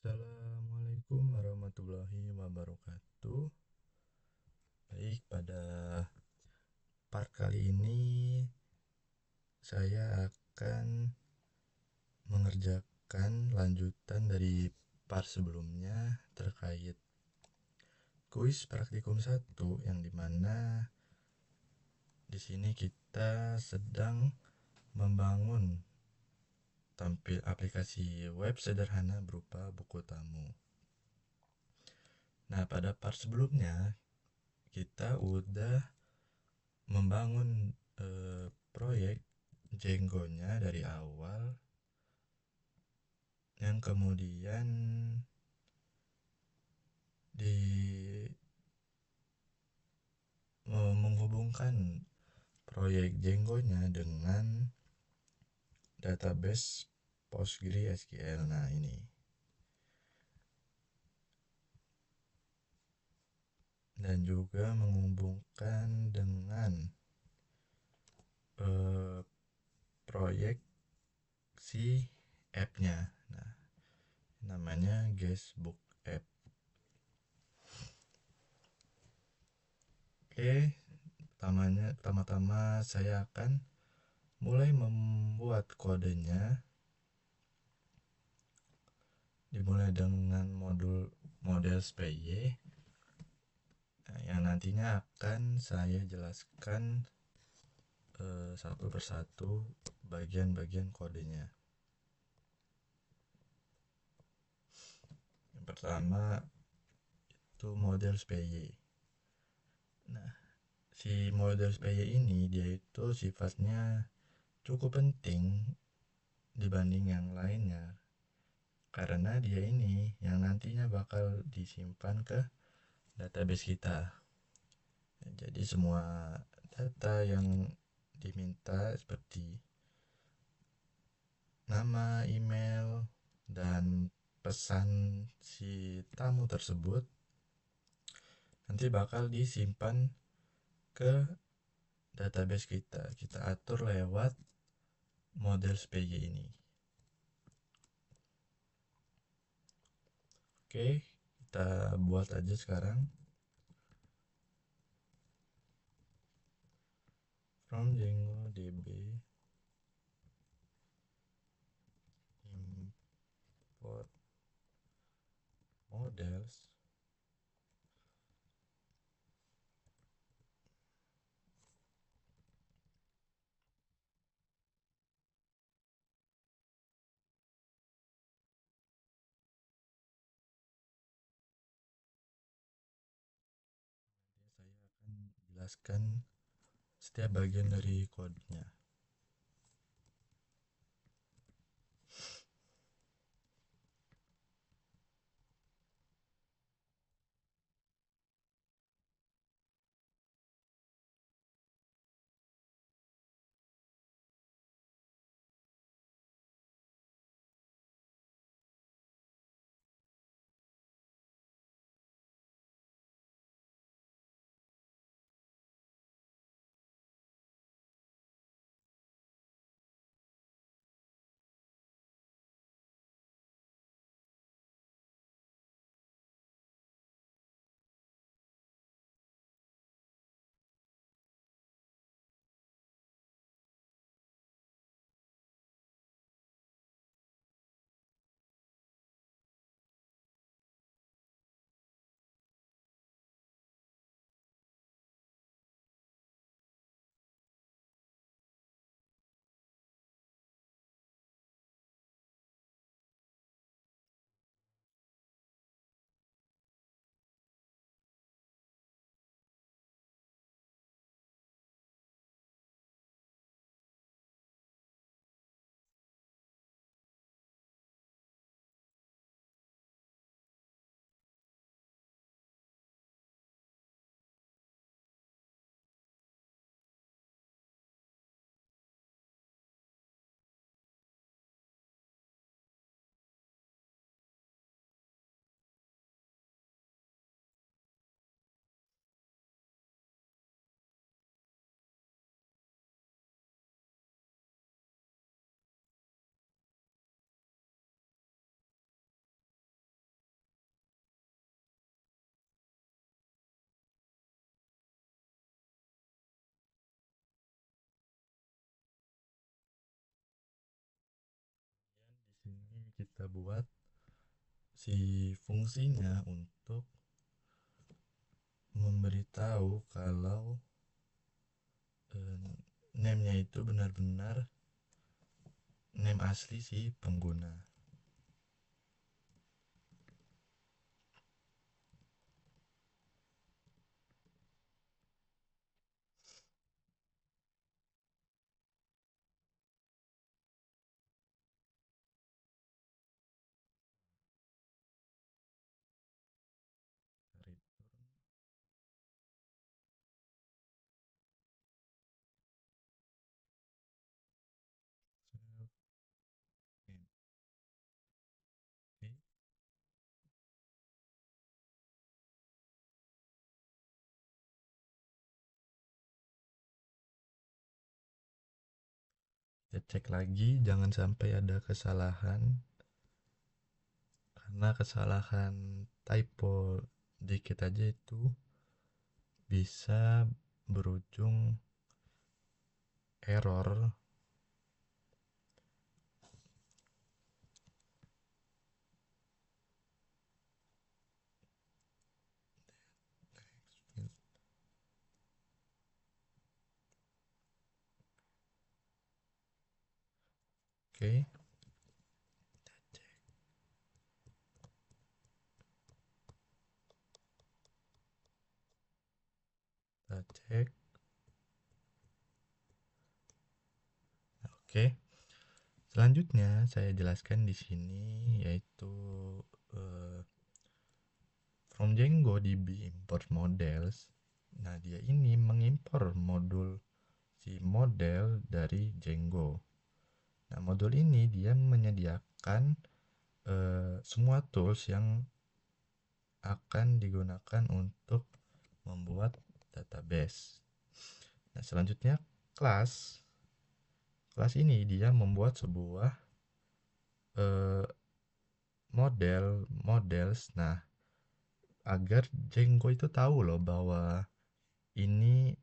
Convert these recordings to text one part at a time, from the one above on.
Assalamualaikum warahmatullahi wabarakatuh. Baik, pada part kali ini saya akan mengerjakan lanjutan dari part sebelumnya terkait kuis praktikum 1 yang dimana di sini kita sedang membangun tampil aplikasi web sederhana berupa buku tamu. Nah, pada part sebelumnya kita udah membangun proyek Django-nya dari awal, yang kemudian menghubungkan proyek Django-nya dengan database PostgreSQL. Nah, ini dan juga menghubungkan dengan proyek si app-nya. Nah, namanya Guestbook App. Oke, pertama-tama saya akan mulai membuat kodenya, dimulai dengan model SPY, yang nantinya akan saya jelaskan satu persatu bagian-bagian kodenya. Yang pertama itu model SPY. Nah, si model SPY ini dia itu sifatnya cukup penting dibanding yang lainnya, karena dia ini yang nantinya bakal disimpan ke database kita. Jadi semua data yang diminta seperti nama, email, dan pesan si tamu tersebut nanti bakal disimpan ke database kita. Kita atur lewat model SPY ini. Oke, kita buat aja sekarang. From Django DB import models. Saya akan jelaskan setiap bagian dari kodenya. kita buat si fungsinya untuk memberitahu kalau name-nya itu benar-benar name asli si pengguna. Return self empty. Kita cek lagi jangan sampai ada kesalahan, karena kesalahan typo dikit aja itu bisa berujung error. Oke, kita cek. Oke, selanjutnya saya jelaskan di sini yaitu uh, from Django DB import models. Nah, dia ini mengimpor modul si model dari Django. Nah, modul ini dia menyediakan semua tools yang akan digunakan untuk membuat database. Nah, selanjutnya kelas. Kelas ini dia membuat sebuah eh, models. Nah, agar Django itu tahu loh bahwa ini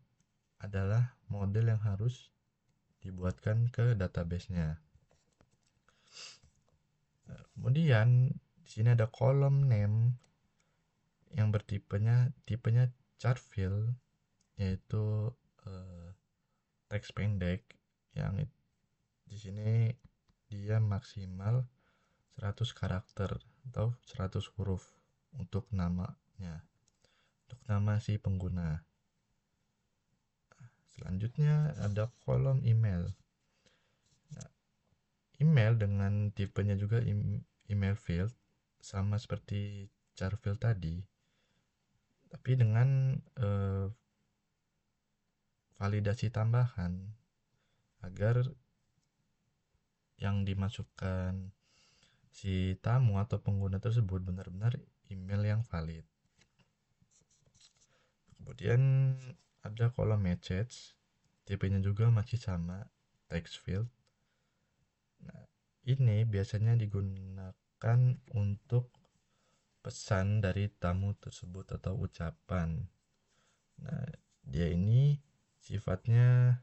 adalah model yang harus dibuatkan ke database-nya. Kemudian di sini ada kolom name yang tipenya chart field, yaitu teks pendek yang di sini dia maksimal 100 karakter atau 100 huruf untuk namanya, untuk nama si pengguna. Selanjutnya ada kolom email. Nah, email dengan tipenya juga email field, sama seperti char field tadi, tapi dengan validasi tambahan agar yang dimasukkan si tamu atau pengguna tersebut benar-benar email yang valid. Kemudian ada kolom message, tipenya juga masih sama, text field. Nah, ini biasanya digunakan untuk pesan dari tamu tersebut atau ucapan. Nah, dia ini sifatnya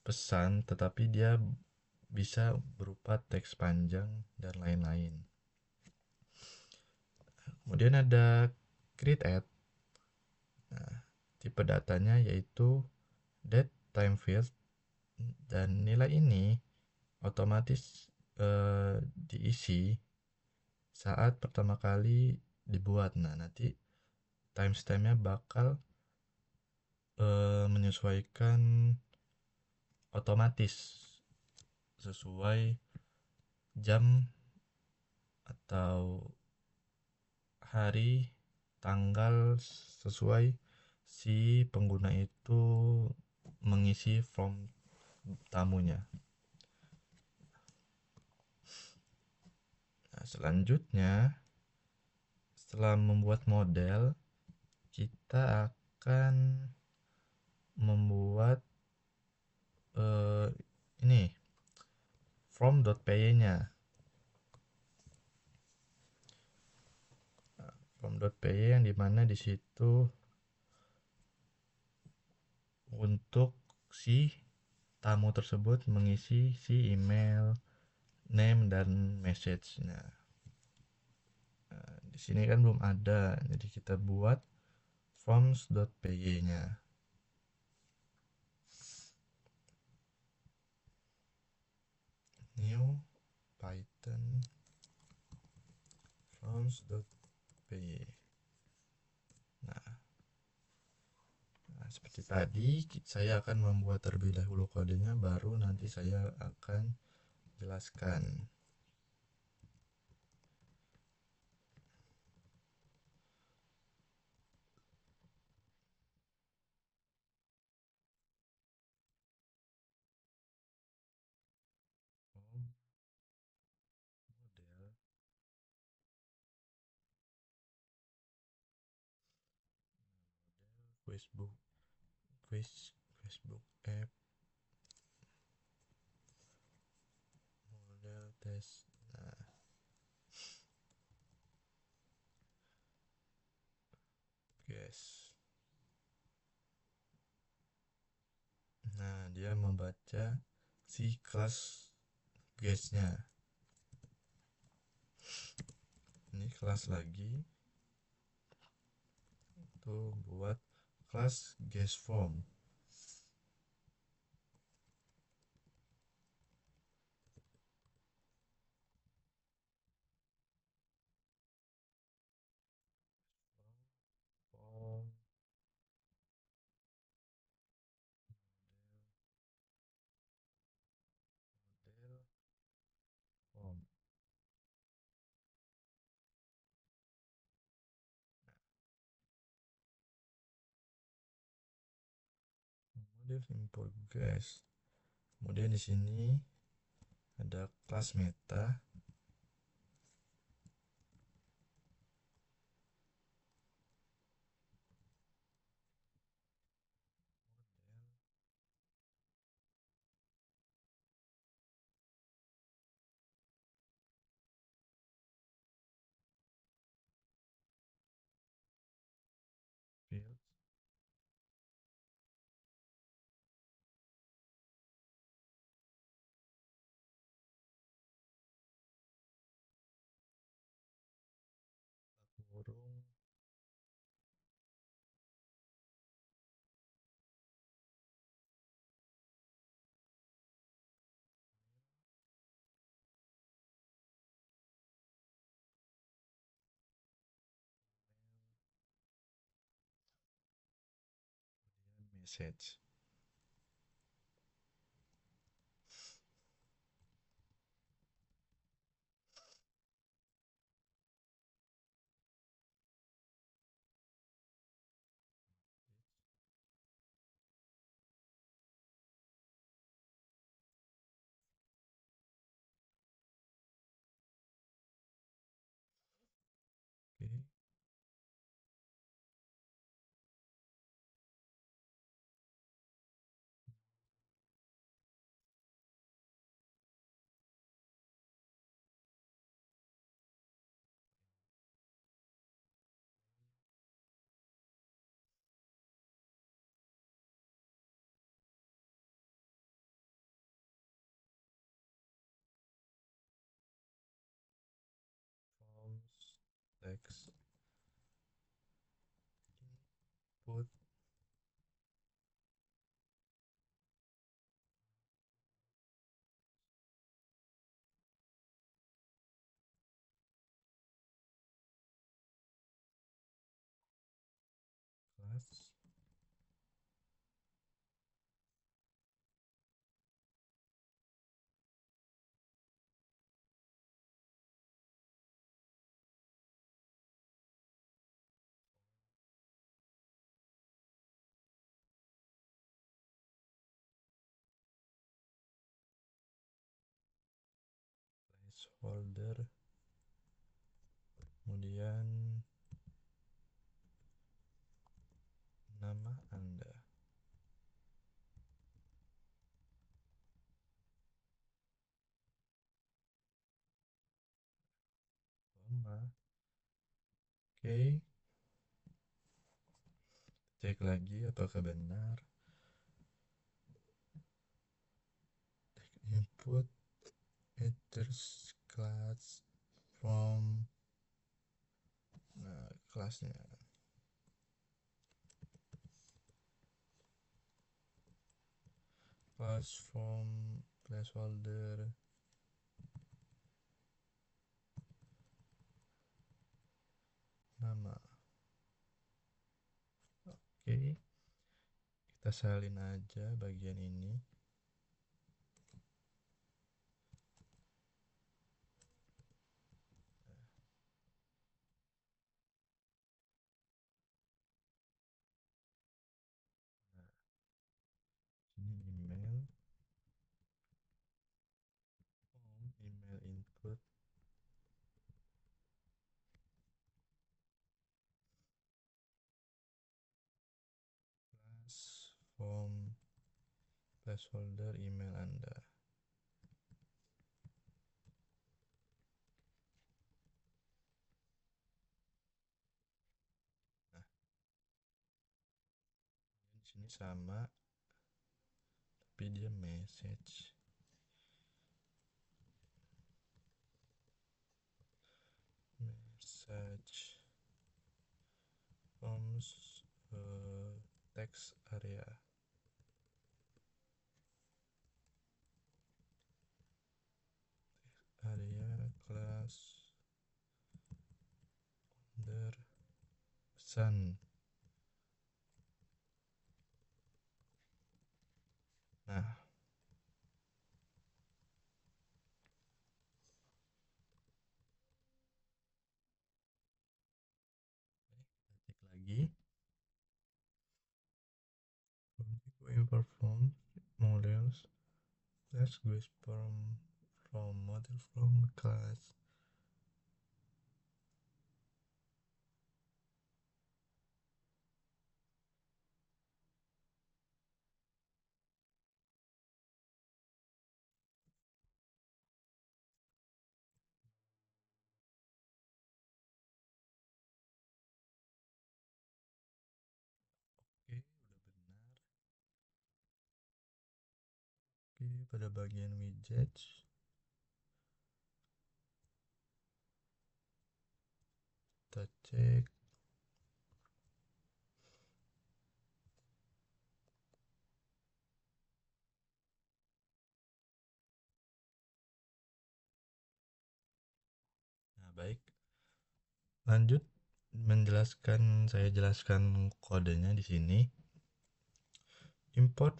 pesan, tetapi dia bisa berupa teks panjang dan lain-lain. Kemudian ada create add. Nah, tipe datanya yaitu date time field, dan nilai ini otomatis diisi saat pertama kali dibuat. Nah, nanti timestampnya bakal menyesuaikan otomatis sesuai jam atau hari, tanggal, sesuai si pengguna itu mengisi form tamunya. Nah, selanjutnya setelah membuat model, kita akan membuat ini from.py-nya. From.py yang dimana di situ untuk si tamu tersebut mengisi si email, name dan message. Nah, di sini kan belum ada, jadi kita buat forms.py-nya. New Python forms.py. Nah, seperti tadi saya akan membuat terlebih dahulu kodenya, baru nanti saya akan jelaskan. Model Facebook Facebook app model test. Nah, guys. Nah, dia membaca si kelas guestnya. Ini kelas lagi tuh buat kelas guest form. Form model form. Model import guest. Kemudian di sini ada kelas meta. Field kurung message. Oke, forms text input class placeholder, kemudian nama Anda. Koma. Oke, cek lagi apakah benar. Input headers class from, nah kelasnya class from placeholder nama. Oke, kita salin aja bagian ini. Ini email email input plus form placeholder email Anda. Nah, di sini sama, tapi dia message forms text area. Kelas under pesan. Nah, ketik lagi import from models. Let's go from model from class. Oke, udah benar. Oke, pada bagian widget kita cek. Nah, baik. Lanjut saya jelaskan kodenya di sini. Import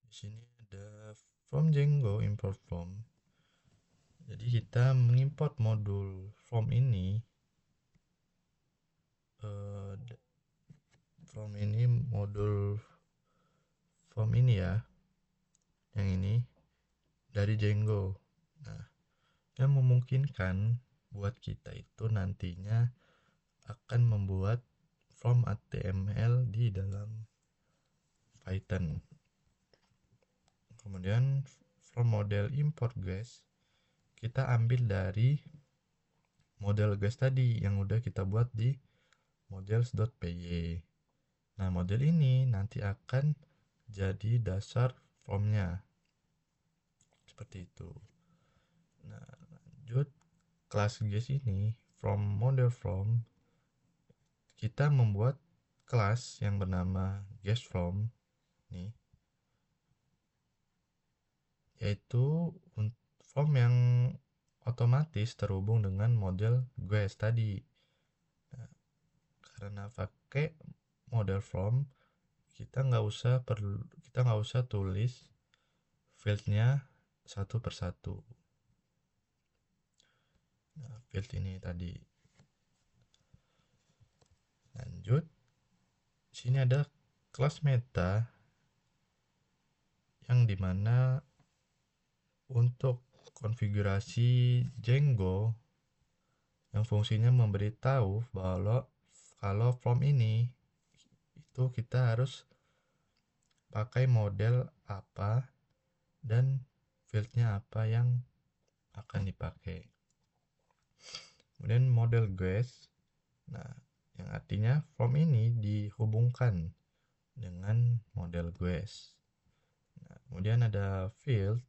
di sini ada from Django import from. Jadi kita mengimport modul from ini modul from ini ya, yang ini dari Django. Nah, yang memungkinkan buat kita itu nantinya akan membuat from HTML di dalam Python. Kemudian from model import guys, kita ambil dari model guys tadi yang udah kita buat di models.py. Nah, model ini nanti akan jadi dasar formnya. Seperti itu. Nah, lanjut kelas guys ini from model from, kita membuat kelas yang bernama guest from nih, yaitu form yang otomatis terhubung dengan model guest tadi. Nah, karena pakai model from, kita nggak usah tulis fieldnya satu persatu. Nah, field ini tadi. Lanjut, sini ada kelas meta yang dimana untuk konfigurasi Django yang fungsinya memberitahu kalau from ini itu kita harus pakai model apa dan fieldnya apa yang akan dipakai. Kemudian model guest Nah, yang artinya form ini dihubungkan dengan model GUES. Nah, kemudian ada field.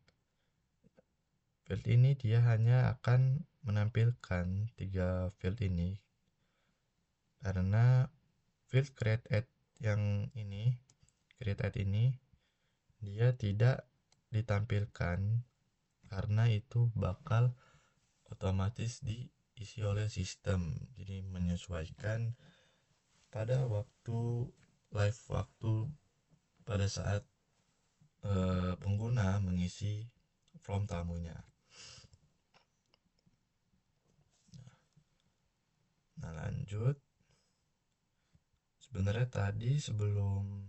Field ini dia hanya akan menampilkan 3 field ini karena field create add yang ini, create add ini dia tidak ditampilkan karena itu bakal otomatis diisi oleh sistem. Jadi menyesuaikan pada waktu live waktu pada saat pengguna mengisi form tamunya. Nah, lanjut. Sebenarnya tadi sebelum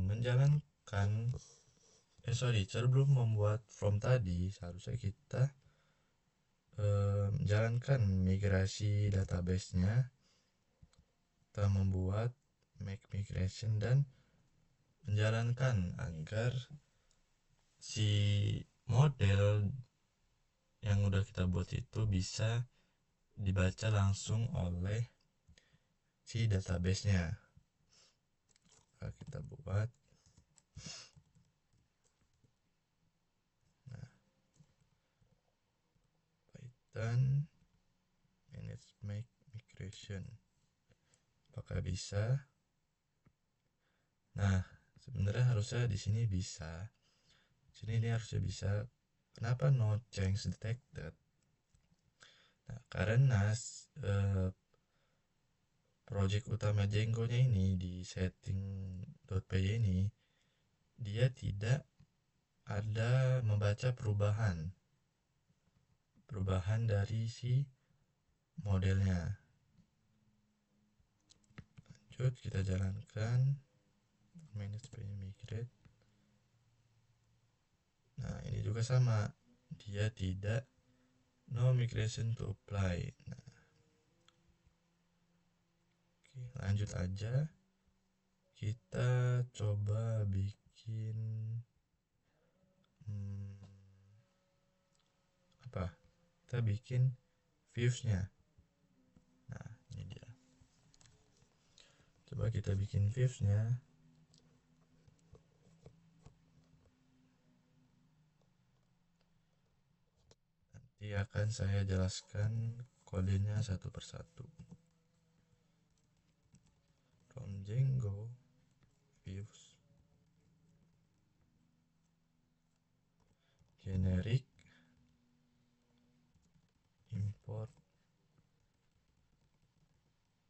menjalankan sebelum membuat form tadi seharusnya kita menjalankan migrasi database-nya. Kita membuat make migration dan menjalankan agar si model yang udah kita buat itu bisa dibaca langsung oleh si database-nya. Nah, kita buat Python manage make migration. Apakah bisa? Nah, sebenarnya harusnya di sini bisa. Sini ini harusnya bisa. Kenapa no change detected? Nah, karena project utama Django-nya ini di setting.py ini dia tidak ada membaca perubahan dari si modelnya. Lanjut kita jalankan manage migrate. Nah, ini juga sama, dia tidak no migration to apply. Nah, oke, lanjut aja. Kita coba bikin apa? Kita bikin views-nya. Nah, ini dia. Coba kita bikin views-nya. Nanti akan saya jelaskan kodenya satu persatu. From Django views generic import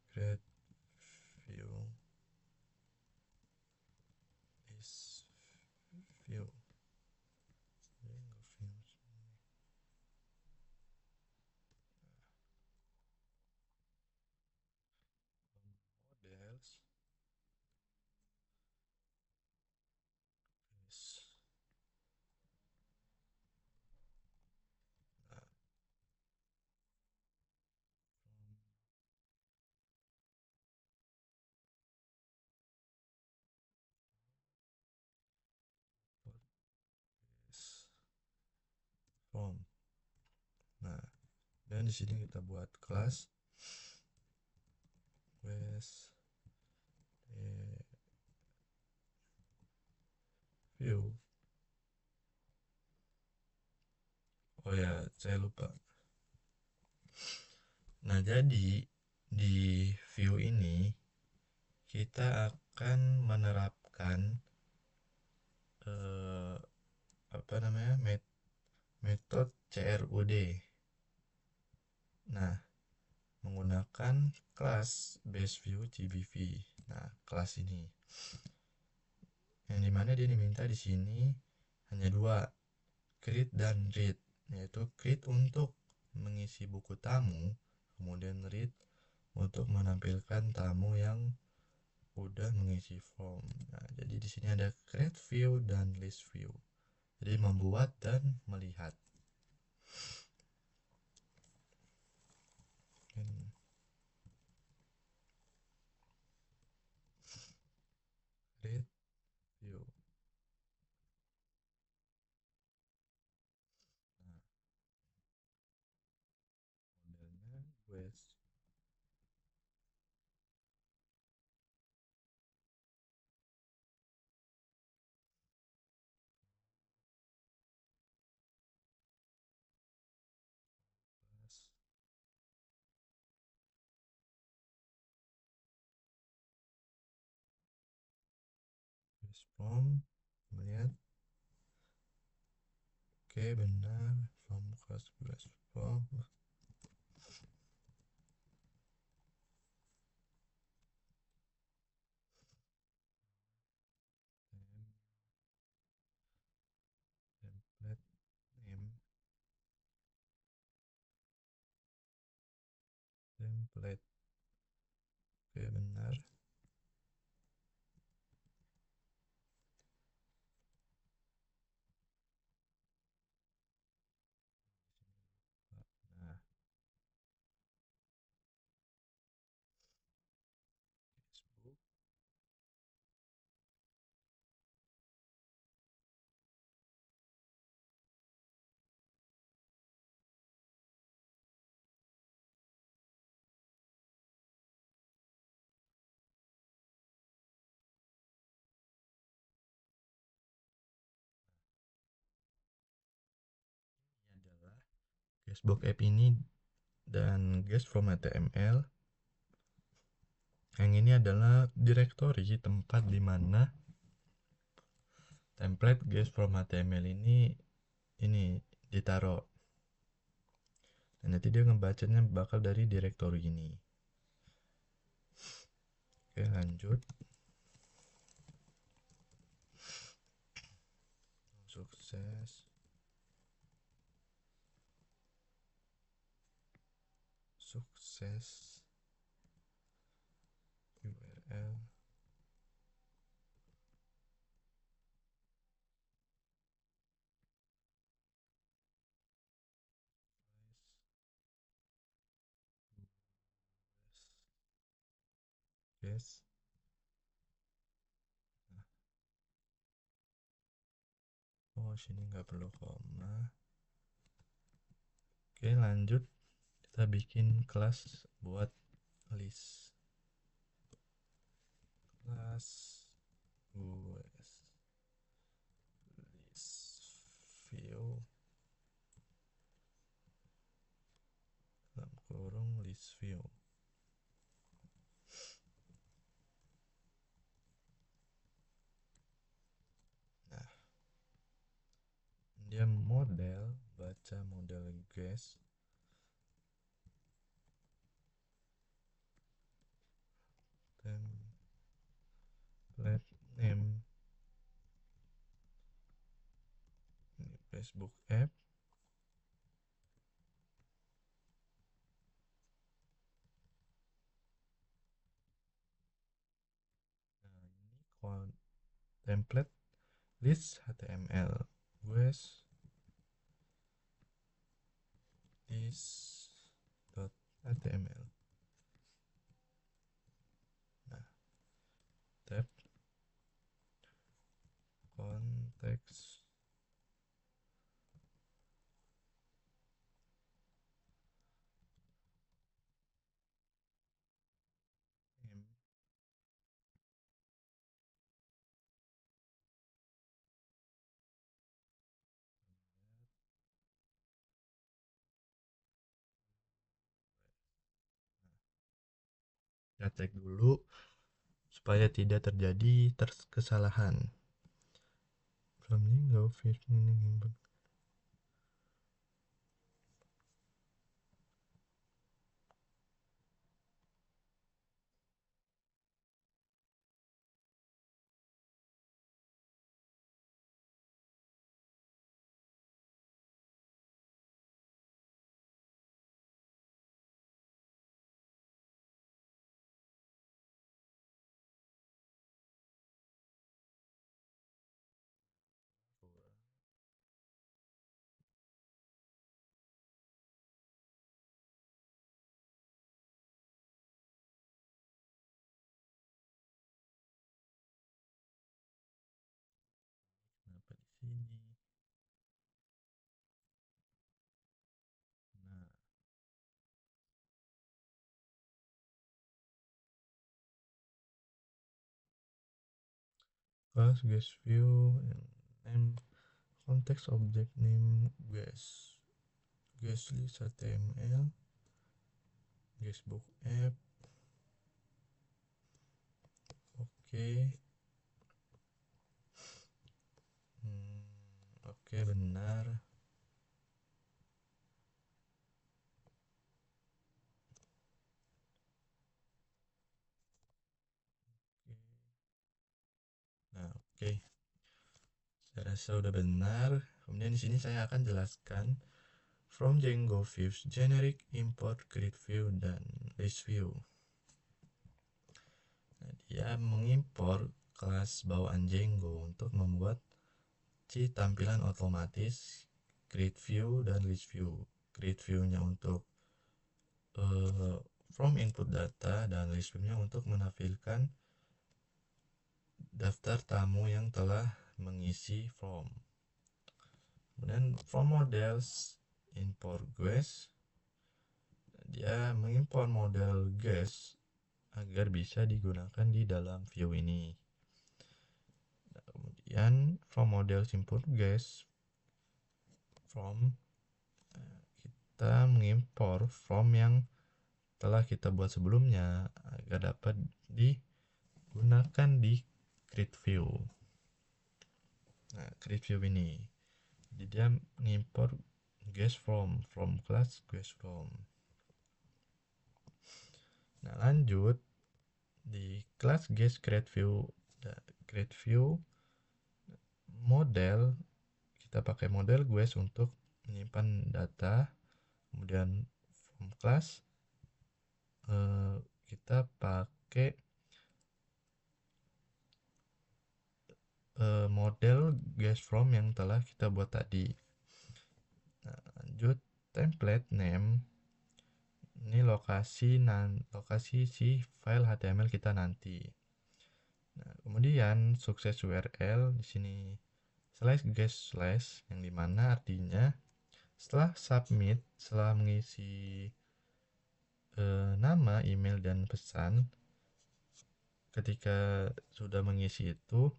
create view is view Django views models is from. Nah, dan di sini kita buat kelas wes view. Oh ya, saya lupa. Nah, jadi di view ini kita akan menerapkan metode CRUD. Nah, menggunakan kelas base view GBV. Nah, kelas ini yang dimana dia diminta di sini hanya 2, create dan read, yaitu create untuk mengisi buku tamu, kemudian read untuk menampilkan tamu yang udah mengisi form. Nah, jadi di sini ada create view dan list view. Jadi membuat dan melihat. Create view. Nah, modelnya gue from, melihat oke benar, from class guest from. Template name, template, oke benar. Nah, Facebook. Ini adalah Guestbox app ini dan guest from HTML. Yang ini adalah directory tempat di mana template guest from HTML ini ditaruh. Dan nanti dia ngebacanya bakal dari directory ini. Oke, lanjut. Sukses. Sukses. URL. Yes. Oh, sini nggak perlu koma. Oke, lanjut. Kita bikin kelas buat list. Kelas list view dalam kurung list view. Nah, dia model, baca model guest. Template name. Ini Facebook app. Nah, ini template list HTML. Guest list.html. Nah, tab konteks name. Kita cek dulu supaya tidak terjadi kesalahan. From go fish meaning. Kenapa di sini? Nah, class guest view name context object name guest list HTML guestbook app. Oke. Oke, saya rasa udah benar. Kemudian di sini saya akan jelaskan from Django views generic, import, grid view, dan list view. Nah, dia mengimpor kelas bawaan Django untuk membuat tampilan otomatis, grid view dan list view. Grid view-nya untuk from input data dan list view-nya untuk menampilkan daftar tamu yang telah mengisi form. Kemudian from models import guest, dia mengimpor model guest agar bisa digunakan di dalam view ini. Nah, kemudian from models import guest, from kita mengimpor from yang telah kita buat sebelumnya agar dapat digunakan di grid view. Nah, grid view ini jadi dia mengimpor guest from class guest from. Nah, lanjut di class guest grid view model, kita pakai model guest untuk menyimpan data. Kemudian from class kita pakai model guest from yang telah kita buat tadi. Nah, lanjut template name, ini lokasi si file HTML kita nanti. Nah, kemudian sukses URL di sini /guest/ yang dimana artinya setelah submit, setelah mengisi nama, email, dan pesan, ketika sudah mengisi itu,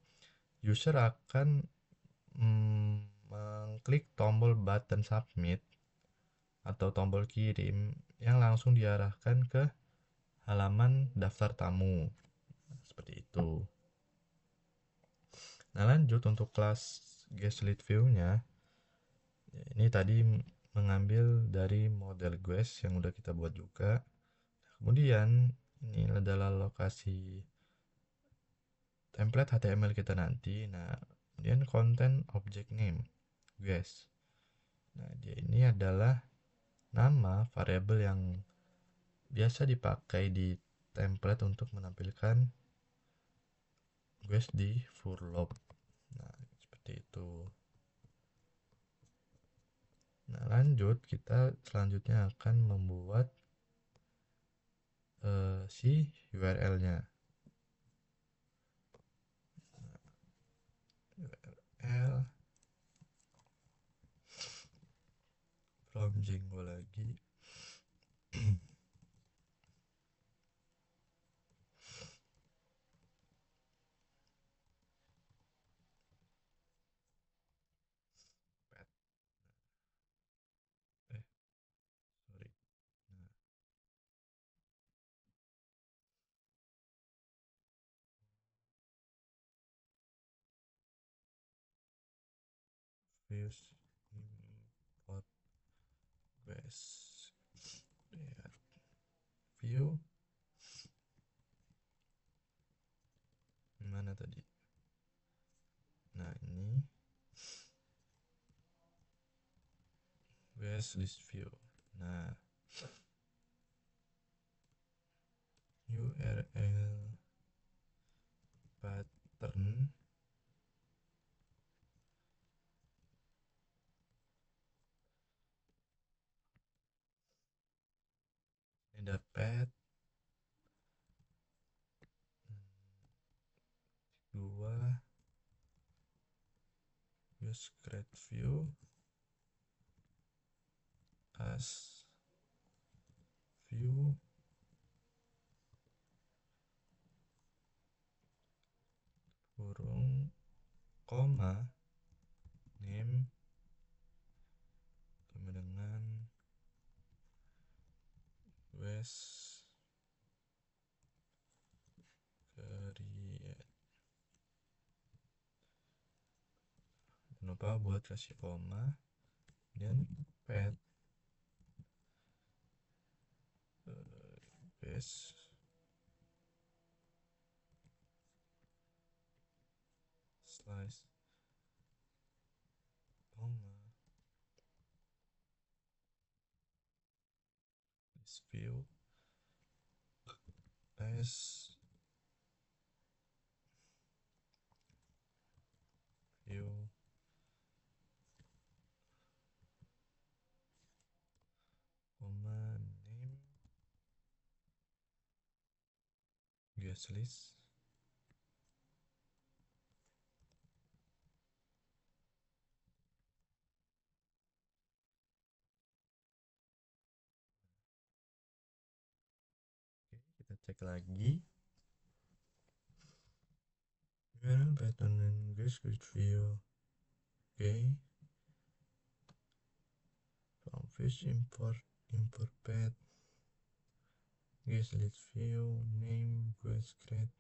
user akan mengklik tombol button submit atau tombol kirim yang langsung diarahkan ke halaman daftar tamu. Seperti itu. Nah, lanjut untuk kelas guest lead view-nya, ini tadi mengambil dari model guest yang udah kita buat juga. Kemudian ini adalah lokasi template HTML kita nanti. Nah, kemudian content object name guest. Nah, dia ini adalah nama variabel yang biasa dipakai di template untuk menampilkan guest di for loop. Nah, seperti itu. Nah, lanjut kita selanjutnya akan membuat si URL-nya. URL from Django lagi. Sorry. Nah, views import guest. Lihat view mana tadi? Nah, ini guest list view. Nah, URL pattern ini dapat 2 use create view as view kurung koma name sama dengan west create. Jangan lupa buat kasih koma dan pet base slice comma this view as view comma name guest list. Oke, kita cek lagi URL pattern and guest list view. Oke, from fish import path guest list view name guest create.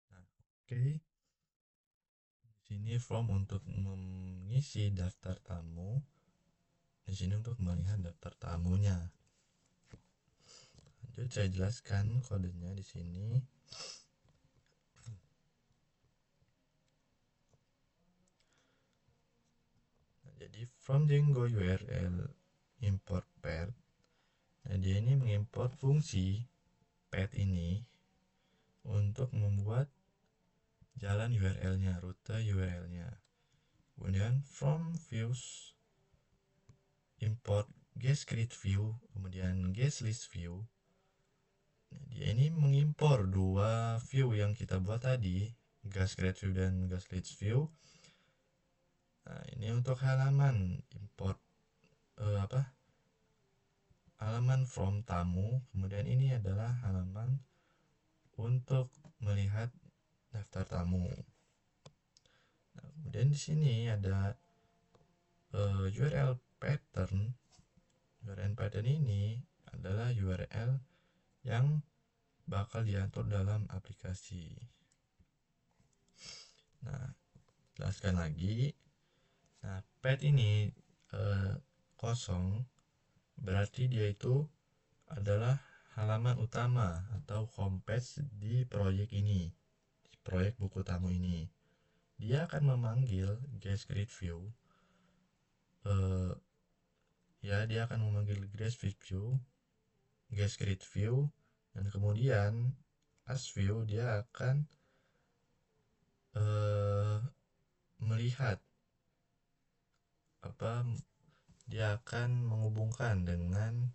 Nah, oke. Di sini form untuk mengisi daftar tamu. Di sini untuk melihat daftar tamunya. Lanjut saya jelaskan kodenya di sini. Nah, jadi from Django URL import path. Nah, dia ini mengimport fungsi path ini untuk membuat jalan URL-nya, rute URL-nya. Kemudian from views import guest create view, kemudian guest list view. Nah, dia ini mengimpor dua view yang kita buat tadi, guest create view dan guest list view. Nah, ini untuk halaman import halaman from tamu, kemudian ini adalah halaman untuk melihat daftar tamu. Nah, kemudian di sini ada URL pattern. URL pattern ini adalah URL yang bakal diatur dalam aplikasi. Nah, jelaskan lagi. Nah, path ini kosong, berarti dia itu adalah halaman utama atau homepage di proyek ini, di proyek buku tamu ini. Dia akan memanggil guest create view. Dia akan memanggil guest view, guest create view, dan kemudian as view dia akan melihat dia akan menghubungkan dengan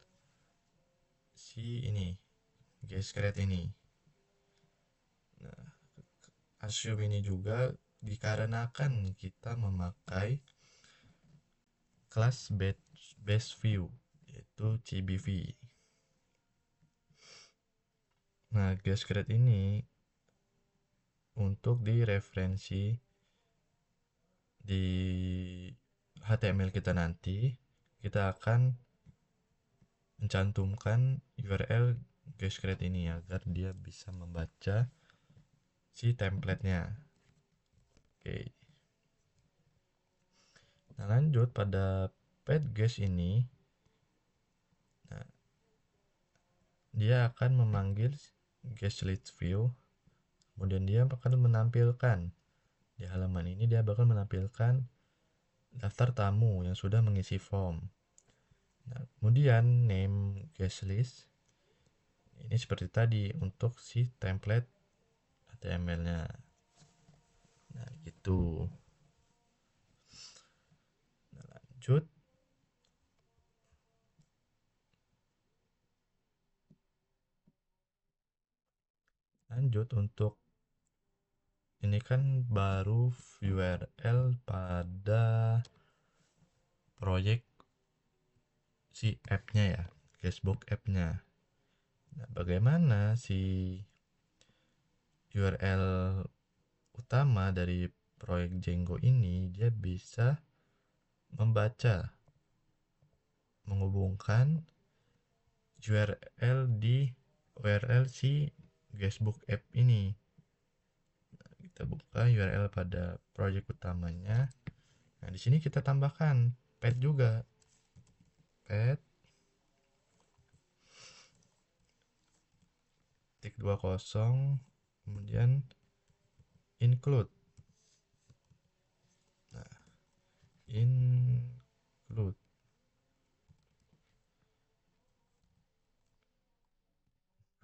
si ini guest create ini. Nah, assume ini juga dikarenakan kita memakai kelas base view yaitu CBV. Nah, guest create ini untuk direferensi di HTML kita nanti, kita akan mencantumkan URL guest create ini agar dia bisa membaca si template-nya. Oke. Nah, lanjut pada path guest ini. Nah, dia akan memanggil guest list view. Kemudian dia akan menampilkan di halaman ini, dia bakal menampilkan daftar tamu yang sudah mengisi form. Nah, kemudian name guest list ini seperti tadi untuk si template HTML-nya. Nah, gitu. Nah, lanjut untuk ini kan baru URL pada proyek si app-nya ya, Facebook app-nya. Nah, bagaimana si URL utama dari proyek Django ini dia bisa menghubungkan URL di URL si Guestbook app ini. Nah, kita buka URL pada project utamanya. Nah, di sini kita tambahkan pet juga. Pet tik 20, kemudian include. Nah, include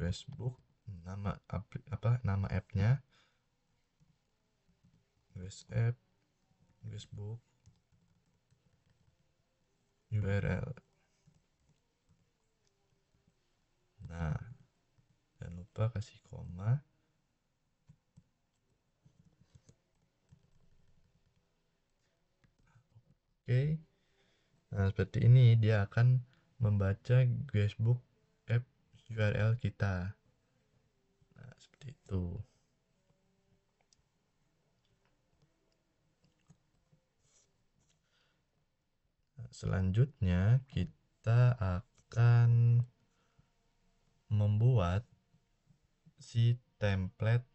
Facebook, nama nama app-nya Guest app, Guestbook, URL. Nah, jangan lupa kasih koma. Oke. Nah, seperti ini dia akan membaca Guestbook app URL kita. Nah, seperti itu. Nah, selanjutnya kita akan membuat si template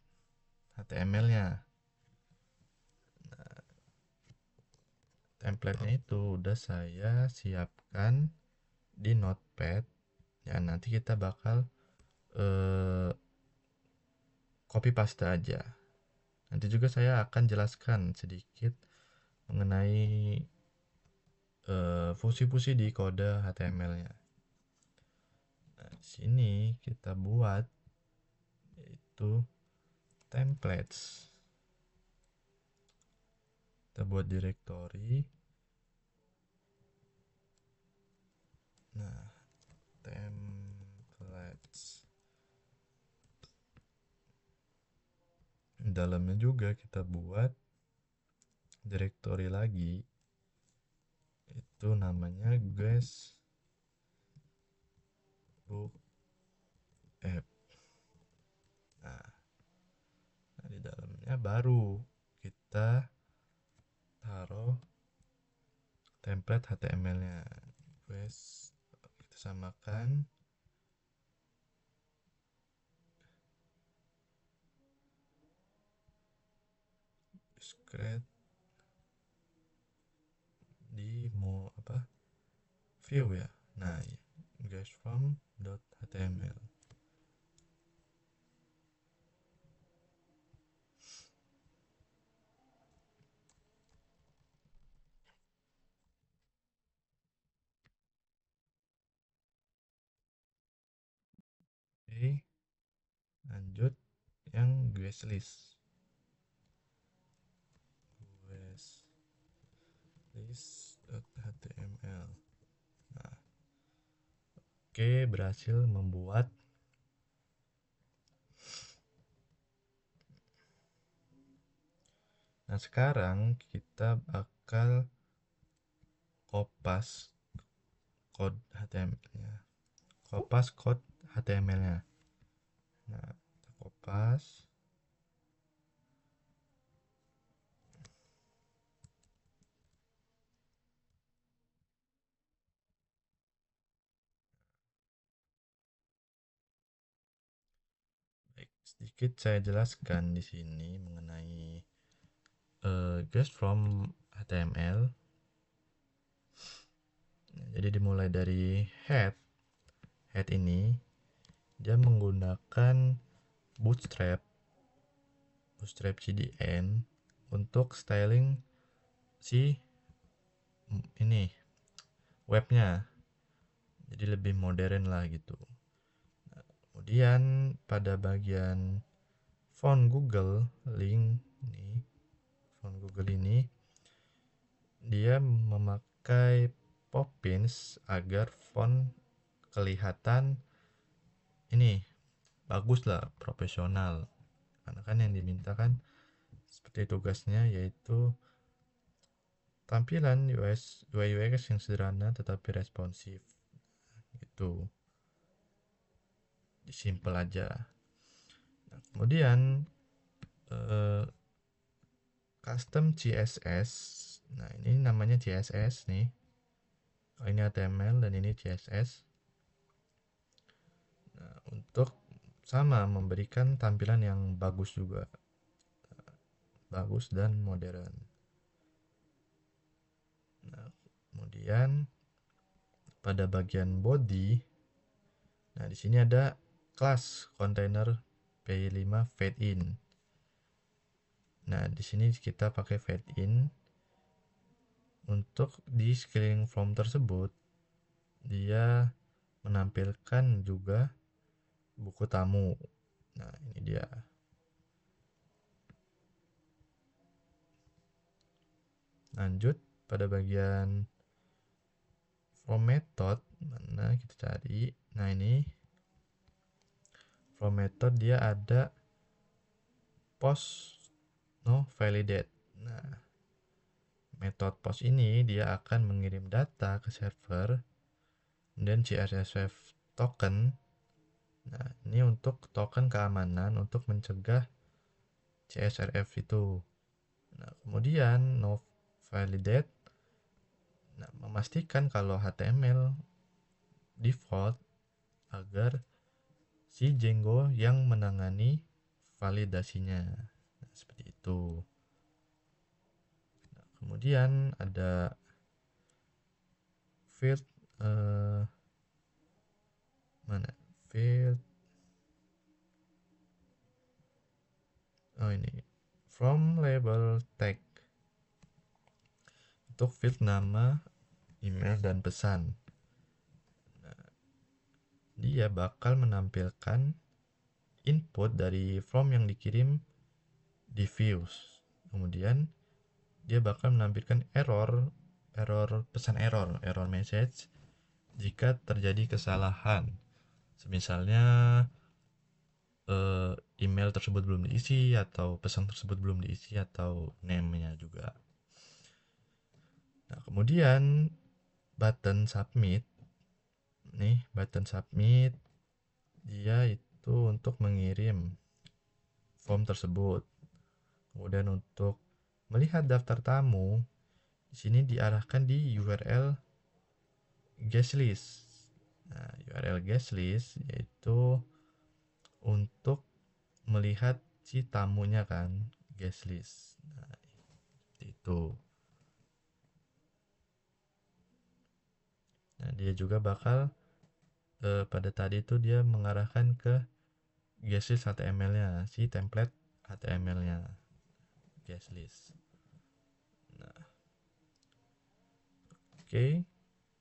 HTML-nya. Nah, template-nya itu udah saya siapkan di Notepad. Ya, nanti kita bakal copy paste aja. Nanti juga saya akan jelaskan sedikit mengenai fungsi-fungsi di kode HTML-nya. Nah, di sini kita buat yaitu templates. Kita buat directory. Nah, templates. Dalamnya juga kita buat directory lagi. Itu namanya Guestbook app. Nah, di dalamnya baru kita taruh template HTML-nya. Kita samakan. Create di view ya. Nah, guestform.html. Oke, lanjut yang guestlist. Guestlist.html. Nah, oke, berhasil membuat. Nah, sekarang kita bakal kopas code HTML-nya. Kopas code HTML-nya. Nah, kita kopas. Baik, sedikit saya jelaskan di sini mengenai guest from HTML. Jadi dimulai dari head ini dia menggunakan bootstrap CDN untuk styling si ini webnya, jadi lebih modern lah gitu. Nah, kemudian pada bagian font Google ini dia memakai Poppins agar font kelihatan ini bagus lah, profesional. Karena kan yang diminta kan seperti tugasnya yaitu tampilan UI UX yang sederhana tetapi responsif. Itu simple aja. Nah, kemudian custom CSS. Nah, ini namanya CSS nih. Ini HTML dan ini CSS. Nah, untuk sama memberikan tampilan yang bagus juga, bagus dan modern. Nah, kemudian pada bagian body, nah di sini ada kelas container P5 fade in. Nah, di sini kita pakai fade in untuk di sekeliling form tersebut dia menampilkan juga buku tamu. Nah, ini dia. Lanjut pada bagian from method, mana kita cari. Nah, ini from method dia ada post no validate. Nah, metode post ini dia akan mengirim data ke server dan CSRF token. Nah, ini untuk token keamanan untuk mencegah CSRF itu. Nah, kemudian no validate, nah, memastikan kalau HTML default agar si Django yang menangani validasinya. Nah, seperti itu. Nah, kemudian ada field mana? Field ini from label tag untuk field nama, email dan pesan. Nah, dia bakal menampilkan input dari form yang dikirim di views. Kemudian dia bakal menampilkan error message jika terjadi kesalahan. Misalnya email tersebut belum diisi atau pesan tersebut belum diisi atau name-nya juga. Nah, kemudian button submit. Nih, button submit dia itu untuk mengirim form tersebut. Kemudian untuk melihat daftar tamu, di sini diarahkan di URL guest list. Nah, URL guest list yaitu untuk melihat si tamunya kan, guest list. Nah, itu. Nah, dia juga bakal pada tadi itu dia mengarahkan ke guest list HTML-nya, si template HTML-nya, guest list. Nah, oke,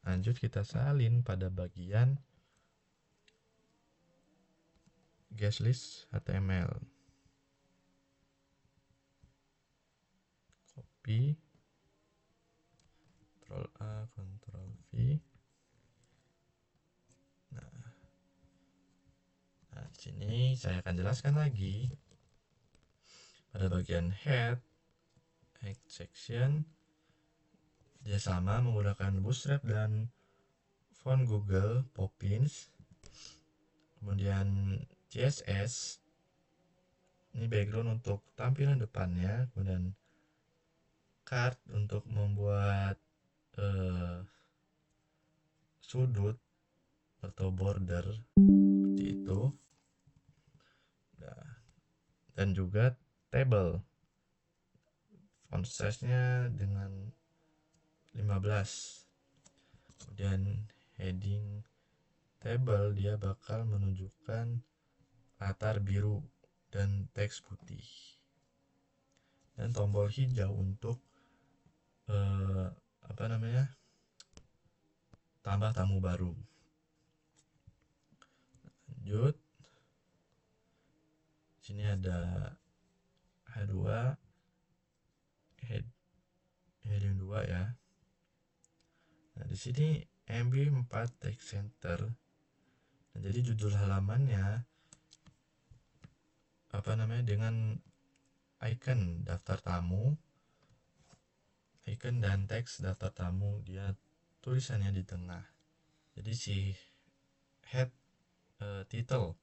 lanjut kita salin pada bagian guest list HTML. Copy, Ctrl A, Ctrl V. Nah, di sini saya akan jelaskan lagi pada bagian head section dia sama menggunakan Bootstrap dan font Google Poppins. Kemudian CSS ini background untuk tampilan depannya, kemudian card untuk membuat sudut atau border seperti itu. Nah, dan juga table font size-nya dengan 15. Kemudian heading table dia bakal menunjukkan latar biru dan teks putih. Dan tombol hijau untuk tambah tamu baru. Lanjut. Sini ada H2 heading 2 ya. Nah, di sini MB4 text center. Nah, jadi judul halamannya dengan icon daftar tamu, icon dan teks daftar tamu, dia tulisannya di tengah. Jadi si head title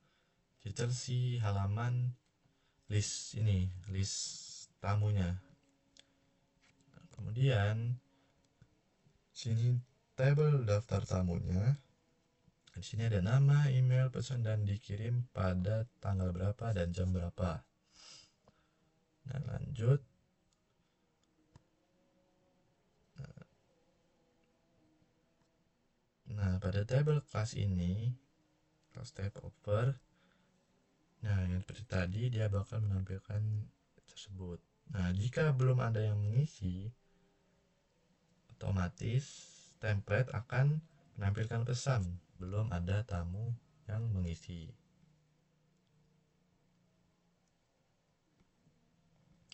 si halaman list tamunya. Nah, kemudian sini table daftar tamunya Di sini ada nama, email, pesan, dan dikirim pada tanggal berapa dan jam berapa. Nah, lanjut. Nah, pada table class ini, class type over, nah yang seperti tadi dia bakal menampilkan tersebut. Nah, jika belum ada yang mengisi, otomatis template akan menampilkan pesan belum ada tamu yang mengisi.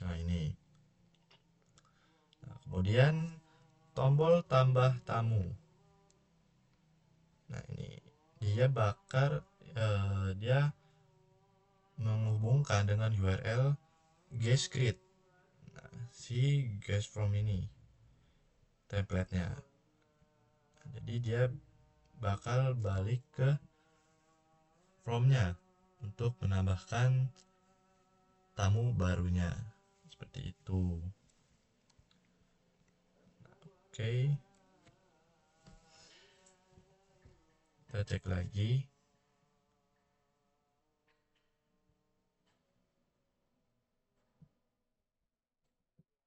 Nah, ini. Nah, kemudian tombol tambah tamu. Nah, ini dia menghubungkan dengan URL guest create. Nah, si guest from ini template-nya. Nah, jadi dia bakal balik ke from-nya untuk menambahkan tamu barunya. Seperti itu. Oke. Kita cek lagi.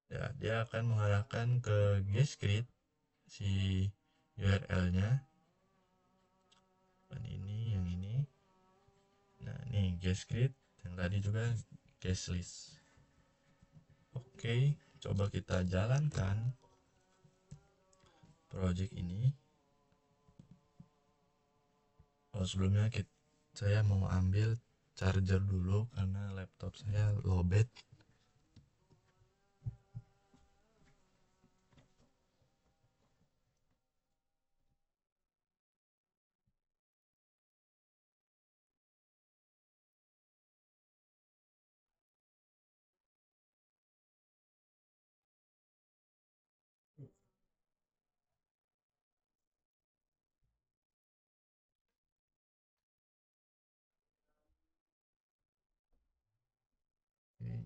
Ya, dia akan mengarahkan ke guest create si URL-nya. Dan ini, yang ini. Nah, ini guest create, yang tadi juga guest list. Oke, coba kita jalankan project ini. Oh, sebelumnya saya mau ambil charger dulu karena laptop saya lowbat. Oke.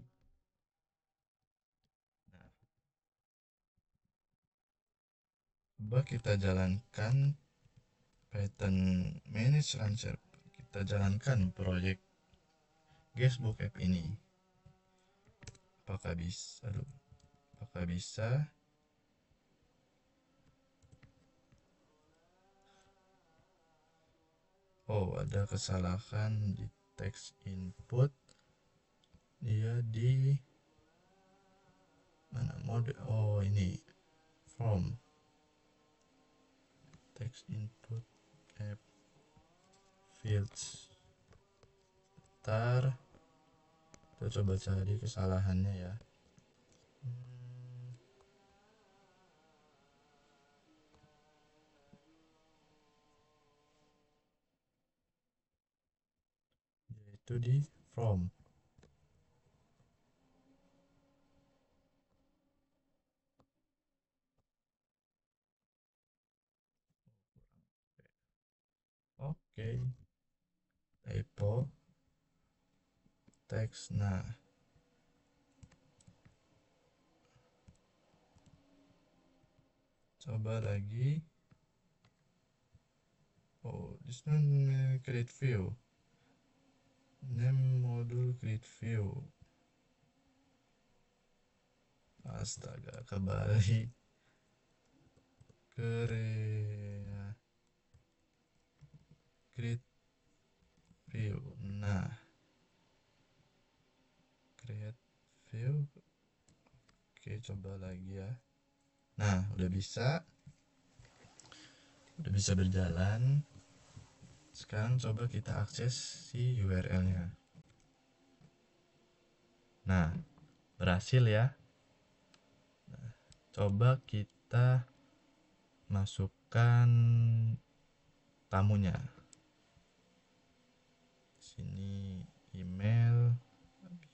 Nah, coba kita jalankan Python manage launcher. Kita jalankan project Guestbook app ini. Apakah bisa? Apakah bisa? Oh, ada kesalahan di text input. Dia di mana mode? Oh, ini from text input app fields. Ntar kita coba cari kesalahannya ya. Yaitu di from. Oke. Typo text. Nah, coba lagi. Oh, this one create view. Name module create view. Astaga, kembali create view. Nah, create view. Oke, coba lagi ya. Nah, udah bisa berjalan. Sekarang coba kita akses si URL-nya. Nah, berhasil ya. Nah, coba kita masukkan tamunya. Sini email,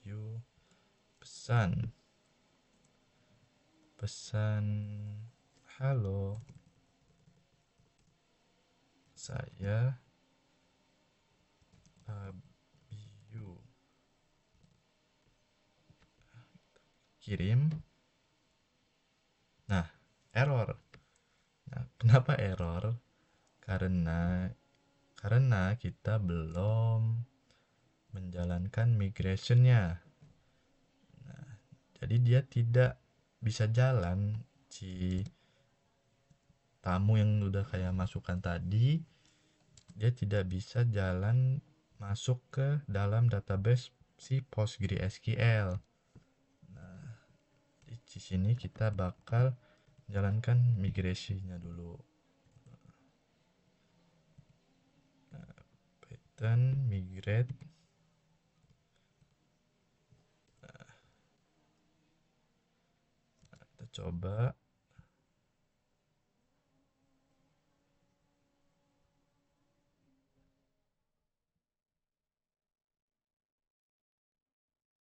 view, pesan, halo, saya Abiyu, kirim. Nah, error. Nah, kenapa error? Karena karena kita belum menjalankan migration-nya. Jadi dia tidak bisa jalan, si tamu yang udah kayak masukkan tadi, dia tidak bisa jalan masuk ke dalam database si PostgreSQL. Nah, di sini kita bakal jalankan migrasinya dulu. Nah, Python migrate. Kita coba.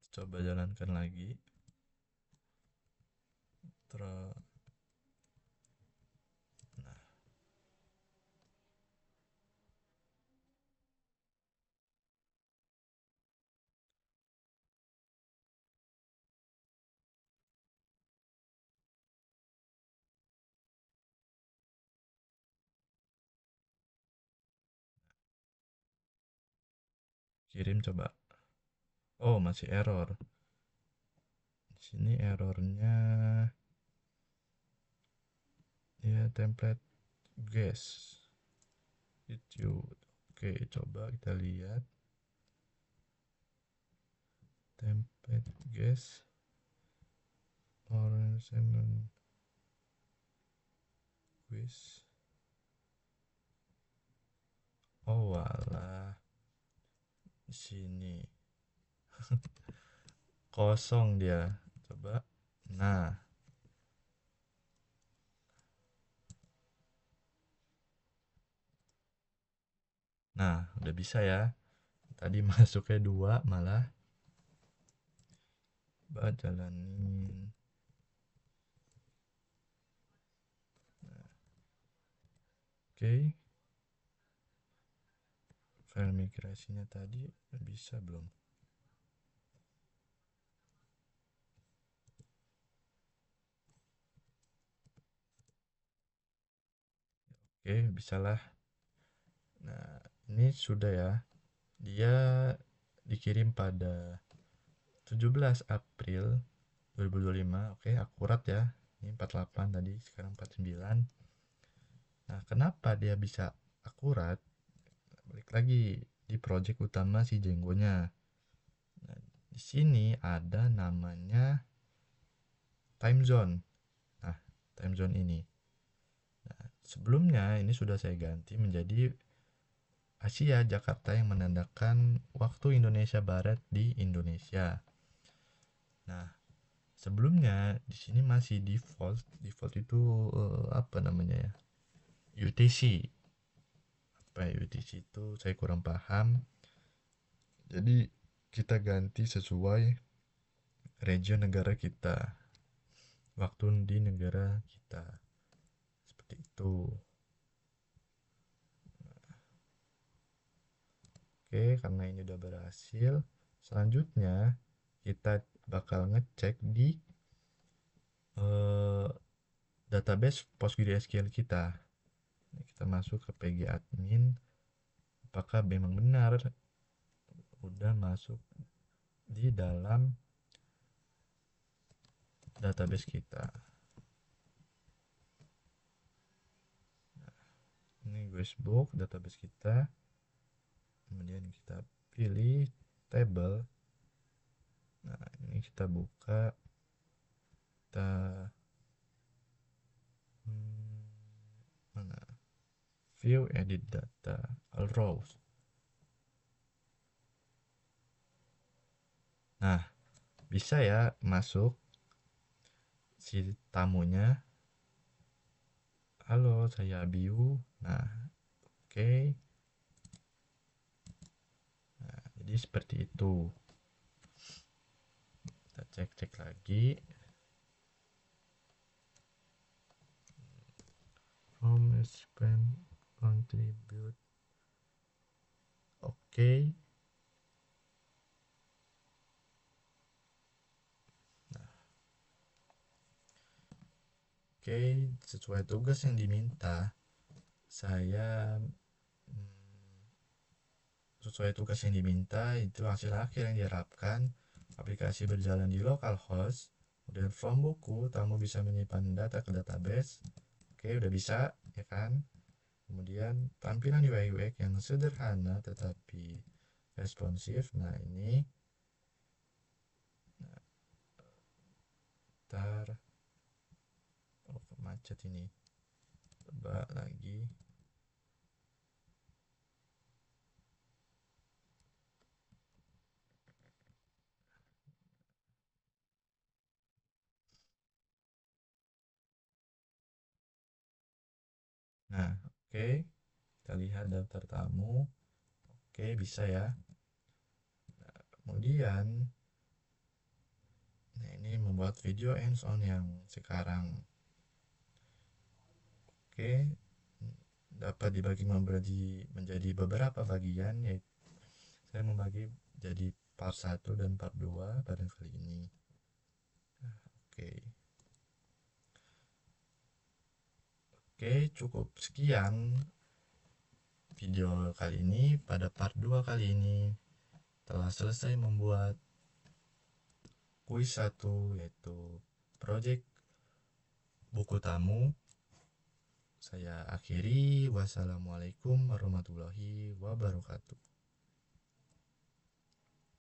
Coba jalankan lagi. Terus, nah, kirim coba. Oh, masih error. Di sini errornya ya template guess. Itu. Oke, coba kita lihat template guess or assignment quiz. Oh, walah. Di sini kosong dia. Coba. Nah, udah bisa ya. Tadi masuknya 2 malah. Coba jalanin. Oke. File migrasinya tadi bisa belum? Oke, bisalah. Nah, ini sudah ya. Dia dikirim pada 17 April 2025. Oke, akurat ya. Ini 48 tadi, sekarang 49. Nah, kenapa dia bisa akurat? Balik lagi di project utama si Django-nya. Nah, di sini ada namanya time zone. Nah, time zone ini. Nah, sebelumnya ini sudah saya ganti menjadi Asia Jakarta yang menandakan waktu Indonesia Barat di Indonesia. Nah, sebelumnya di sini masih default. Default itu apa namanya ya? UTC. Apa ya UTC itu saya kurang paham. Jadi kita ganti sesuai region negara kita. Waktu di negara kita. Seperti itu. Oke, karena ini udah berhasil, selanjutnya kita bakal ngecek di eh, database PostgreSQL kita. Kita masuk ke PG admin, apakah memang benar udah masuk di dalam database kita. Ini guestbook database kita, kemudian kita pilih table. Nah, ini kita buka, kita mana, view edit data all rows. Nah, bisa ya masuk si tamunya. Halo, saya Abiu. Nah, oke. Nah, jadi seperti itu. Kita cek-cek lagi. From spend contribute. Oke. Nah, oke, sesuai tugas yang diminta, saya sesuai tugas yang diminta, itu hasil akhir yang diharapkan. Aplikasi berjalan di localhost. Kemudian from buku, tamu bisa menyimpan data ke database. Oke, udah bisa, ya kan? Kemudian tampilan UI UX yang sederhana tetapi responsif. Nah, ini ntar macet ini. Coba lagi. Nah, oke. Kita lihat daftar tamu. Oke, bisa ya. Nah, kemudian ini membuat video hands on yang sekarang. Oke, dapat dibagi menjadi beberapa bagian, yaitu saya membagi jadi part 1 dan part 2 pada kali ini. Oke. Oke, cukup sekian video kali ini. Pada part 2 kali ini telah selesai membuat kuis 1, yaitu project buku tamu. Saya akhiri. Wassalamualaikum warahmatullahi wabarakatuh.